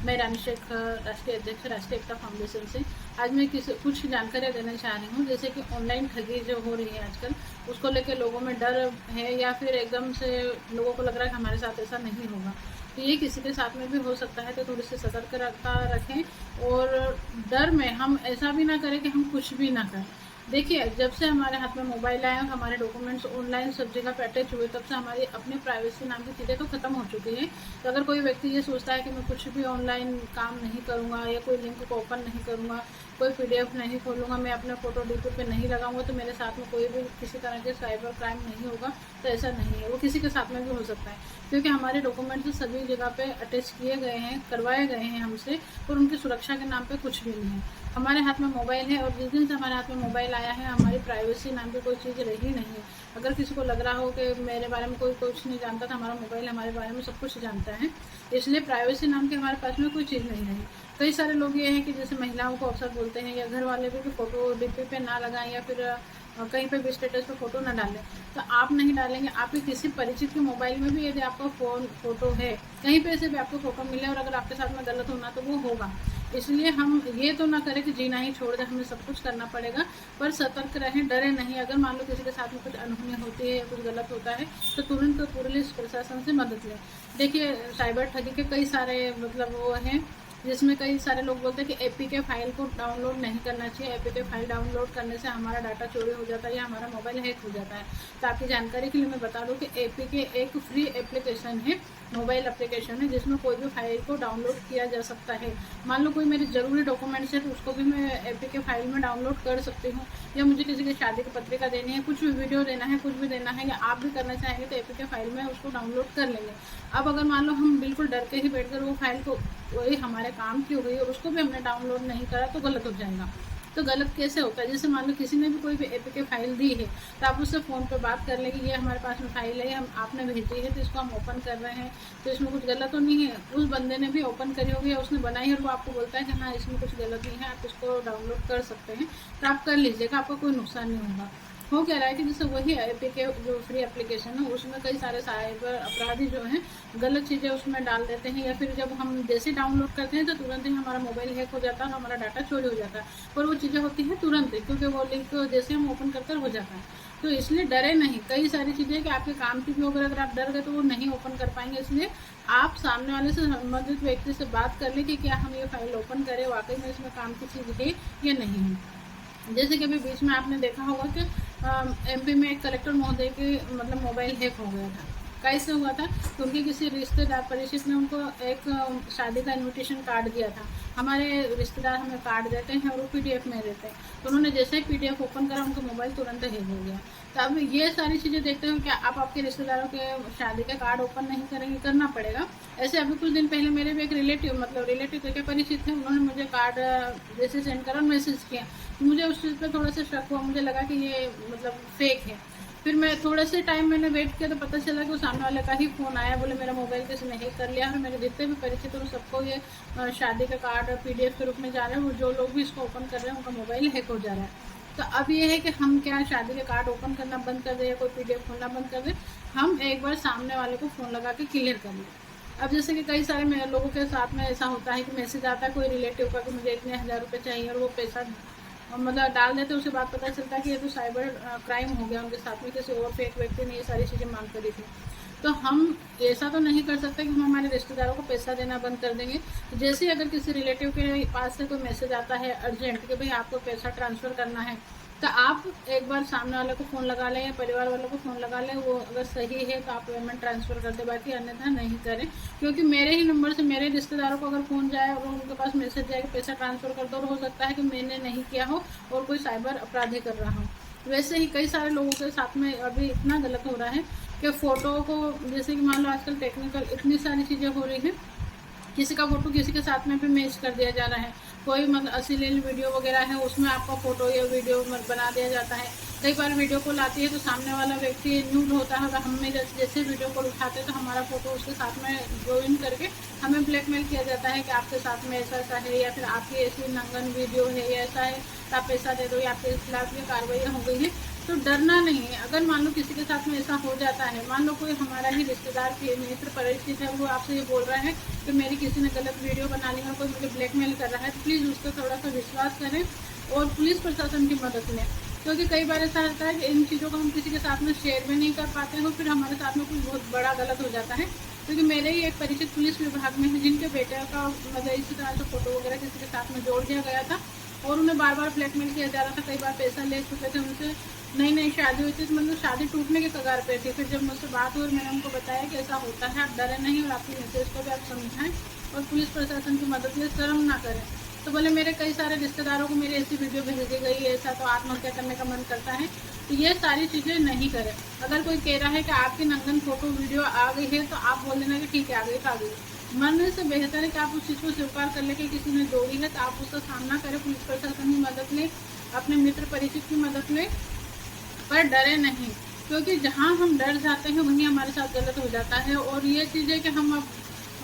मैं रानी शेख, राष्ट्रीय अध्यक्ष राष्ट्रीय एकता फाउंडेशन से। आज मैं कुछ जानकारियाँ देना चाह रही हूँ। जैसे कि ऑनलाइन ठगी जो हो रही है आजकल, उसको लेकर लोगों में डर है या फिर एकदम से लोगों को लग रहा है कि हमारे साथ ऐसा नहीं होगा, तो ये किसी के साथ में भी हो सकता है। तो थोड़ी सी सतर्कता रखें और डर में हम ऐसा भी ना करें कि हम कुछ भी ना करें। देखिए, जब से हमारे हाथ में मोबाइल आया, हमारे डॉक्यूमेंट्स ऑनलाइन सब जगह पे अटैच हुए, तब से हमारी अपनी प्राइवेसी नाम की चीज़ें तो खत्म हो चुकी है। तो अगर कोई व्यक्ति ये सोचता है कि मैं कुछ भी ऑनलाइन काम नहीं करूँगा या कोई लिंक को ओपन नहीं करूँगा, कोई PDF नहीं खोलूँगा, मैं अपना फ़ोटो DP पे नहीं लगाऊंगा, तो मेरे साथ में कोई भी किसी तरह के साइबर क्राइम नहीं होगा, तो ऐसा नहीं है। वो किसी के साथ में भी हो सकता है, क्योंकि हमारे डॉक्यूमेंट्स सभी जगह पे अटैच किए गए हैं, करवाए गए हैं हमसे, और उनकी सुरक्षा के नाम पे कुछ भी नहीं है। हमारे हाथ में मोबाइल है, और जिस दिन से हमारे हाथ में मोबाइल आया है, हमारी प्राइवेसी नाम की कोई चीज़ रही नहीं है। अगर किसी को लग रहा हो कि मेरे बारे में कोई कुछ नहीं जानता था, हमारा मोबाइल हमारे बारे में सब कुछ जानता है, इसलिए प्राइवेसी नाम की हमारे पास में कोई चीज़ नहीं रही। कई सारे लोग ये हैं कि जैसे महिलाओं को अक्सर बोलते हैं, या घर वाले भी कि फ़ोटो DP पे ना लगाएं, या फिर कहीं पे भी स्टेटस पे फ़ोटो ना डालें। तो आप नहीं डालेंगे, आपके किसी परिचित के मोबाइल में भी यदि आपका फ़ोटो है, कहीं पे से भी आपको फ़ोटो मिले, और अगर आपके साथ में गलत होना तो वो होगा। इसलिए हम ये तो ना करें कि जीना ही छोड़ दें, हमें सब कुछ करना पड़ेगा, पर सतर्क रहें, डरे नहीं। अगर मान लो किसी के साथ में कुछ अनहोनी होती है या कुछ गलत होता है, तो तुरंत पुलिस प्रशासन से मदद लें। देखिए, साइबर ठगी के कई सारे वो हैं, जिसमें कई सारे लोग बोलते हैं कि APK फाइल को डाउनलोड नहीं करना चाहिए। APK फाइल डाउनलोड करने से हमारा डाटा चोरी हो जाता है या हमारा मोबाइल हैक हो जाता है। तो आपकी जानकारी के लिए मैं बता दूं कि APK एक फ्री एप्लीकेशन है, मोबाइल एप्लीकेशन है, जिसमें कोई भी फाइल को डाउनलोड किया जा सकता है। मान लो कोई मेरी ज़रूरी डॉक्यूमेंट्स है, तो उसको भी मैं APK फाइल में डाउनलोड कर सकती हूँ, या मुझे किसी की शादी की पत्रिका देनी है, कुछ भी वीडियो देना है, कुछ भी देना है, या आप भी करना चाहेंगे, तो APK फाइल में उसको डाउनलोड कर लेंगे। अब अगर मान लो हम बिल्कुल डर के ही बैठकर वो फाइल को, वही हमारे काम की हो गई और उसको भी हमने डाउनलोड नहीं करा, तो गलत हो जाएगा। तो गलत कैसे होता है? जैसे मान लो किसी ने भी कोई भी APK फाइल दी है, तो आप उससे फ़ोन पे बात कर लेंगे, ये हमारे पास में फाइल है, हम आपने भेजी है, तो इसको हम ओपन कर रहे हैं, तो इसमें कुछ गलत तो नहीं है। उस बंदे ने भी ओपन करी होगी या उसने बनाई है, और वो आपको बोलता है कि हाँ, इसमें कुछ गलत नहीं है, आप इसको डाउनलोड कर सकते हैं, तो आप कर लीजिएगा, आपको कोई नुकसान नहीं होगा। हो क्या रहा है कि जैसे वही APK जो फ्री एप्लीकेशन है, उसमें कई सारे साइबर अपराधी जो हैं गलत चीज़ें उसमें डाल देते हैं, या फिर जब हम जैसे डाउनलोड करते हैं तो तुरंत ही हमारा मोबाइल हैक हो जाता है और हमारा डाटा चोरी हो जाता है। पर वो चीज़ें होती हैं तुरंत ही, क्योंकि वो लिंक जैसे हम ओपन करते हैं हो जाता है। तो इसलिए डरे नहीं। कई सारी चीज़ें कि आपके काम की भी अगर आप डर गए तो वो नहीं ओपन कर पाएंगे, इसलिए आप सामने वाले से संबंधित व्यक्ति से बात कर लें कि क्या हम ये फाइल ओपन करें, वाकई में इसमें काम की चीज़ है या नहीं है। जैसे कि अभी बीच में आपने देखा होगा कि MP में एक कलेक्टर महोदय के मोबाइल हैक हो गया था। कैसे हुआ था? तो उनके किसी रिश्तेदार परिचित ने उनको एक शादी का इनविटेशन कार्ड दिया था। हमारे रिश्तेदार हमें कार्ड देते हैं और वो PDF में देते हैं, तो उन्होंने जैसे ही PDF ओपन करा, उनका मोबाइल तुरंत हैक हो गया। तो अब ये सारी चीज़ें देखते हुए क्या आप आपके रिश्तेदारों के शादी का कार्ड ओपन नहीं करेंगे? करना पड़ेगा। ऐसे अभी कुछ दिन पहले मेरे भी एक रिलेटिव के परिचित थे, उन्होंने मुझे कार्ड जैसे सेंड करा, मैसेज किया, मुझे उस चीज़ पर थोड़ा सा शक हुआ, मुझे लगा कि ये फेक है। फिर मैं थोड़े से टाइम मैंने वेट किया, तो पता चला कि वो सामने वाले का ही फ़ोन आया, बोले मेरा मोबाइल किसी ने हैक कर लिया, और मेरे जितने भी परिचित हैं सबको ये शादी का कार्ड PDF के रूप में जा रहा है, वो जो लोग भी इसको ओपन कर रहे हैं उनका मोबाइल हैक हो जा रहा है। तो अब ये है कि हम क्या शादी के कार्ड ओपन करना बंद कर दें या कोई PDF खोलना बंद कर दें? हम एक बार सामने वाले को फ़ोन लगा के क्लियर कर लें। अब जैसे कि कई सारे लोगों के साथ में ऐसा होता है कि मैसेज आता है कोई रिलेटिव का कि मुझे इतने हज़ार रुपये चाहिए, और वो पैसा डाल देते, उसके बाद पता चलता है कि ये तो साइबर क्राइम हो गया उनके साथ में, किसी और फेक व्यक्ति ने ये सारी चीज़ें मांग करी थी। तो हम ऐसा तो नहीं कर सकते कि हम हमारे रिश्तेदारों को पैसा देना बंद कर देंगे। तो जैसे ही अगर किसी रिलेटिव के पास से कोई मैसेज आता है अर्जेंट कि भाई आपको पैसा ट्रांसफ़र करना है, तो आप एक बार सामने वाले को फ़ोन लगा लें या परिवार वालों को फ़ोन लगा लें, वो अगर सही है तो आप पेमेंट ट्रांसफ़र कर दें, बाकी अन्यथा नहीं करें। क्योंकि मेरे ही नंबर से मेरे रिश्तेदारों को अगर फ़ोन जाए और उनके पास मैसेज जाए कि पैसा ट्रांसफ़र कर दो, और हो सकता है कि मैंने नहीं किया हो और कोई साइबर अपराधी कर रहा हो। वैसे ही कई सारे लोगों के साथ में अभी इतना गलत हो रहा है कि फ़ोटो को, जैसे कि मान लो आजकल टेक्निकल इतनी सारी चीज़ें हो रही हैं, किसी का फ़ोटो किसी के साथ में भी मैच कर दिया जा रहा है, कोई अश्लील वीडियो वगैरह है उसमें आपका फ़ोटो या वीडियो बना दिया जाता है। कई बार वीडियो कॉल आती है तो सामने वाला व्यक्ति न्यूड होता है, और हम में जैसे वीडियो कॉल उठाते हैं तो हमारा फ़ोटो उसके साथ में ज्वाइन करके हमें ब्लैकमेल किया जाता है कि आपके साथ में ऐसा ऐसा है, या फिर आपकी ऐसी नंगन वीडियो है या ऐसा है तो आप पैसा दे दो, या आपके खिलाफ ये कार्रवाई हो गई है। तो डरना नहीं है। अगर मान लो किसी के साथ में ऐसा हो जाता है, मान लो कोई हमारा ही रिश्तेदार के मित्र परिचित है, वो आपसे ये बोल रहा है कि मेरी किसी ने गलत वीडियो बना ली और कोई मुझे ब्लैकमेल कर रहा है, तो प्लीज़ उस पर थोड़ा सा विश्वास करें और पुलिस प्रशासन की मदद लें। क्योंकि कई बार ऐसा होता है कि इन चीज़ों को हम किसी के साथ में शेयर भी नहीं कर पाते हैं, फिर हमारे साथ में कुछ बहुत बड़ा गलत हो जाता है। क्योंकि मेरे ही एक परिचित पुलिस विभाग में है जिनके बेटे का मतलब इसी तरह से फ़ोटो वगैरह किसी के साथ में जोड़ दिया गया था, और उन्हें बार बार ब्लैकमेल किया जा रहा था। कई बार पैसा ले चुके थे उनसे, नई नई शादी हुई थी, मतलब शादी टूटने के कगार पे थी। फिर जब मुझसे बात हुई और मैंने उनको बताया कि ऐसा होता है, आप डरे नहीं और आपकी मैसेज को भी आप समझाएं और पुलिस प्रशासन की मदद लें, शर्म ना करें। तो बोले मेरे कई सारे रिश्तेदारों को मेरी ऐसी वीडियो भेज दी गई, ऐसा तो आत्महत्या करने का मन करता है। तो ये सारी चीज़ें नहीं करें। अगर कोई कह रहा है कि आपकी नंगन फोटो वीडियो आ गई है तो आप बोल देना कि ठीक है आ गई तो आ गई। मरने से बेहतर है कि आप उस चीज़ को स्वीकार कर ले कि किसी ने जोड़ी है तो आप उसका सामना करें, पुलिस प्रशासन की मदद लें, अपने मित्र परिचित की मदद लें, पर डरे नहीं। क्योंकि जहाँ हम डर जाते हैं वहीं हमारे साथ गलत हो जाता है। और ये चीज़ है कि हम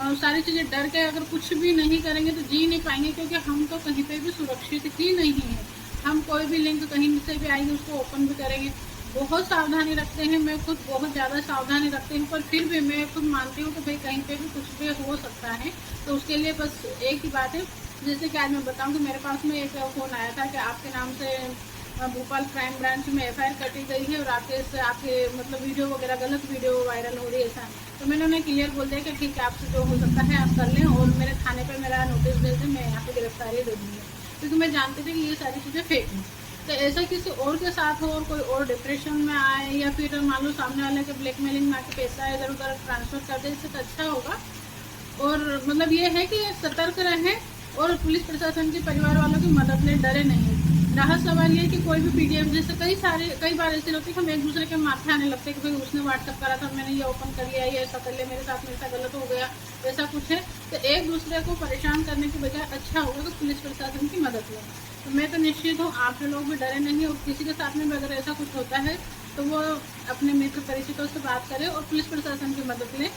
अब सारी चीज़ें डर के अगर कुछ भी नहीं करेंगे तो जी नहीं पाएंगे, क्योंकि हम तो कहीं पे भी सुरक्षित ही नहीं है। हम कोई भी लिंक कहीं से भी आएंगे उसको ओपन भी करेंगे। बहुत सावधानी रखते हैं, मैं खुद बहुत ज़्यादा सावधानी रखती हूँ, पर फिर भी मैं खुद मानती हूँ कि भाई कहीं पे भी कुछ भी हो सकता है। तो उसके लिए बस एक ही बात है, जैसे कि आज मैं बताऊँ कि मेरे पास में एक फ़ोन आया था कि आपके नाम से भोपाल क्राइम ब्रांच में एफआईआर कटी गई है और आपके मतलब वीडियो वगैरह गलत वीडियो वायरल हो रही है ऐसा। तो मैंने उन्हें क्लियर बोल दिया कि ठीक है आपसे जो हो सकता है आप कर लें और मेरे थाने पर मेरा नोटिस भेज दें, मैं यहाँ पे गिरफ्तारी दे दूँगी। क्योंकि मैं जानती थी कि ये सारी चीज़ें फेक हैं। तो ऐसा किसी और के साथ हो और कोई और डिप्रेशन में आए, या फिर मान लो सामने वाले के ब्लैकमेलिंग में आके पैसा इधर उधर ट्रांसफ़र कर दे, इससे तो अच्छा होगा। और मतलब ये है कि सतर्क रहें और पुलिस प्रशासन के परिवार वालों की मदद लें, डरे नहीं। रहा सवाल ये कि कोई भी पीडीएफ, जैसे कई बार ऐसे होते हैं कि हम एक दूसरे के माथे आने लगते हैं कि भाई उसने व्हाट्सअप करा था, मैंने ये ओपन कर लिया, ये ऐसा कर लिया, मेरे साथ में ऐसा गलत हो गया, ऐसा कुछ है। तो एक दूसरे को परेशान करने की बजाय अच्छा होगा कि पुलिस प्रशासन की मदद लें। तो मैं तो निश्चित हूँ आप लोग भी डरे नहीं, और किसी के साथ में भी अगर ऐसा कुछ होता है तो वो अपने मित्र परिचितों से बात करें और पुलिस प्रशासन की मदद लें।